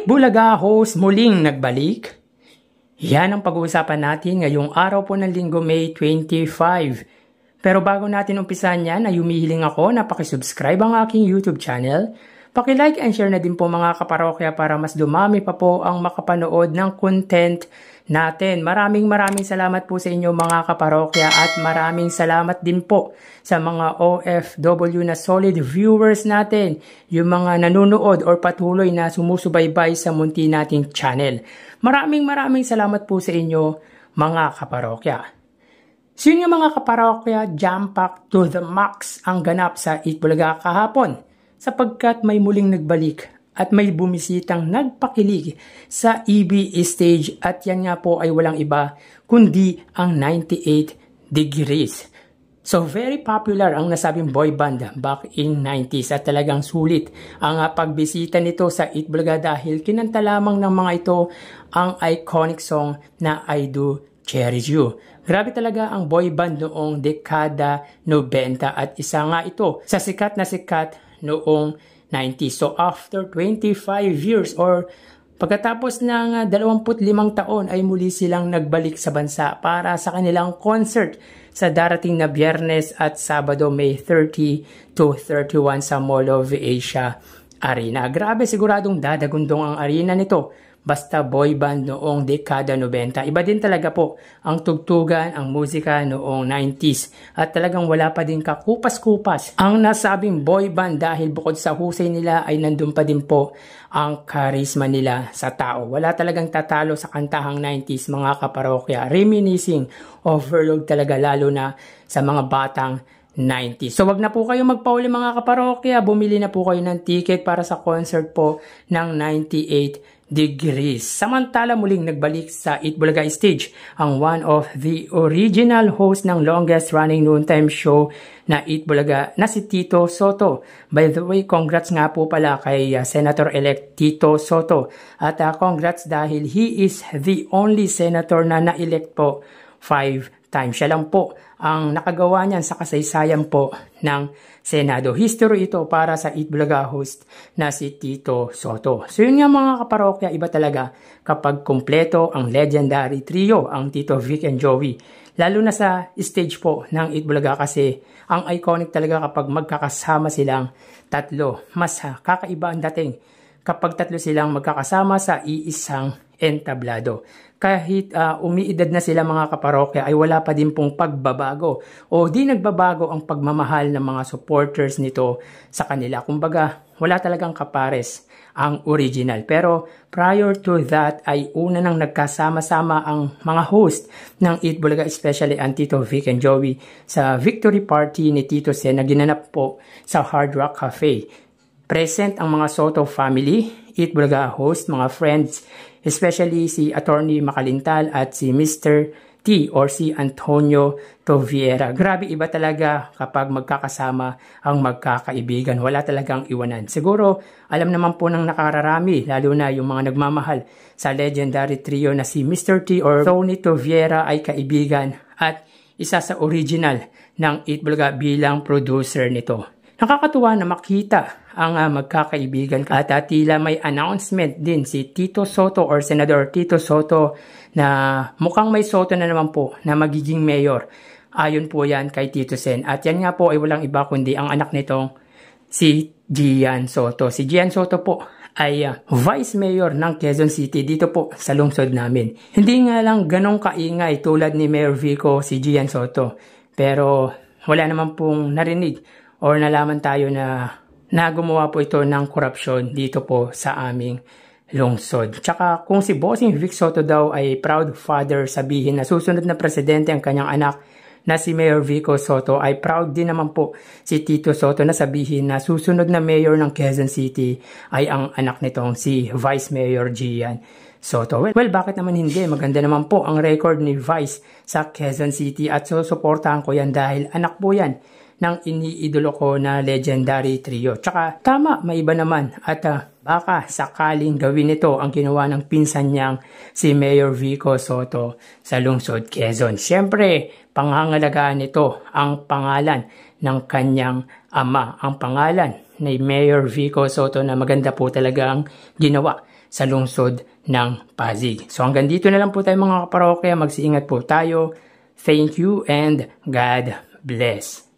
Bulaga host muling nagbalik. Yan ang pag-uusapan natin ngayong araw po ng Linggo, May 25. Pero bago natin umpisan yan, ay humihiling ako na pakisubscribe ang aking YouTube channel. Paki-like and share na din po mga kaparokya para mas dumami pa po ang makapanood ng content natin. Maraming salamat po sa inyo mga kaparokya at maraming salamat din po sa mga OFW na solid viewers natin, yung mga nanonood or patuloy na sumusubaybay sa munti nating channel. Maraming salamat po sa inyo mga kaparokya. So yun yung mga kaparokya, jam pack to the max ang ganap sa Eat Bulaga kahapon. Sapagkat may muling nagbalik at may bumisitang nagpakilig sa EB stage at yan nga po ay walang iba kundi ang 98 Degrees. So very popular ang nasabing boy band back in 90s at talagang sulit ang pagbisita nito sa Eat Bulaga dahil kinanta lamang ng mga ito ang iconic song na I Do Cherish You. Grabe talaga ang boy band noong dekada 90 at isa nga ito sa sikat na sikat noong 90s. So after 25 years or pagkatapos ng 25 taon ay muli silang nagbalik sa bansa para sa kanilang concert sa darating na Biyernes at Sabado May 30 to 31 sa Mall of Asia Arena. Grabe, siguradong dadagundong ang arena nito. Basta boy band noong dekada 90. Iba din talaga po ang tugtugan, ang musika noong 90s. At talagang wala pa din kakupas-kupas ang nasabing boy band dahil bukod sa husay nila ay nandun pa din po ang charisma nila sa tao. Wala talagang tatalo sa kantahang 90s mga kaparokya. Reminiscing, overload talaga lalo na sa mga batang 90s. So wag na po kayo magpauli mga kaparokya. Bumili na po kayo ng ticket para sa concert po ng 98 Degrees. Samantala muling nagbalik sa Eat Bulaga stage ang one of the original host ng longest running noontime show na Eat Bulaga na si Tito Sotto. By the way, congrats nga po pala kay Senator-elect Tito Sotto. At congrats dahil he is the only senator na na-elect po 5 times. Siya lang po ang nakagawa niyan sa kasaysayan po ng Senado. History ito para sa Eat Bulaga host na si Tito Sotto. So yun nga mga kaparokya, iba talaga kapag kumpleto ang legendary trio, ang Tito Vic and Joey. Lalo na sa stage po ng Eat Bulaga kasi ang iconic talaga kapag magkakasama silang tatlo. Mas kakaiba ang dating kapag tatlo silang magkakasama sa iisang entablado. Kahit umiidad na sila mga kaparokya ay wala pa din pong pagbabago o di nagbabago ang pagmamahal ng mga supporters nito sa kanila. Kumbaga, wala talagang kapares ang original. Pero prior to that ay una nang nagkasama-sama ang mga host ng Eat Bulaga, especially ang Tito Vic and Joey sa victory party ni Tito Sen na ginanap po sa Hard Rock Cafe. Present ang mga Sotto family, Eat Bulaga host, mga friends, especially si Attorney Makalintal at si Mr. T or si Antonio Toviera. Grabe, iba talaga kapag magkakasama ang magkakaibigan. Wala talagang iwanan. Siguro, alam naman po ng nakararami, lalo na yung mga nagmamahal sa legendary trio na si Mr. T or Tony Toviera ay kaibigan at isa sa original ng Eat Bulaga bilang producer nito. Nakakatuwa na makita ang magkakaibigan at tila may announcement din si Tito Sotto or Senador Tito Sotto na mukhang may Sotto na naman po na magiging mayor. Ayon po yan kay Tito Sen. At yan nga po ay walang iba kundi ang anak nitong si Gian Sotto. Si Gian Sotto po ay Vice Mayor ng Quezon City dito po sa lungsod namin. Hindi nga lang ganong kaingay tulad ni Mayor Vico si Gian Sotto. Pero wala naman pong narinig or nalaman tayo na gumawa po ito ng korupsyon dito po sa aming lungsod. Tsaka kung si Bossing Vic Sotto daw ay proud father, sabihin na susunod na presidente ang kanyang anak na si Mayor Vico Sotto, ay proud din naman po si Tito Sotto na sabihin na susunod na mayor ng Quezon City ay ang anak nitong si Vice Mayor Gian Sotto. Well, bakit naman hindi? Maganda naman po ang record ni Vice sa Quezon City at susuportahan ko yan dahil anak po yan ng iniidolo ko na legendary trio. Tsaka tama, may iba naman at baka sakaling gawin ito ang ginawa ng pinsan niyang si Mayor Vico Soto sa lungsod Quezon. Siyempre, pangangalagaan nito ang pangalan ng kanyang ama, ang pangalan ni Mayor Vico Soto na maganda po talaga ang ginawa sa lungsod ng Pasig. So hanggang dito na lang po tayo mga kaparokya, magsiingat po tayo. Thank you and God bless.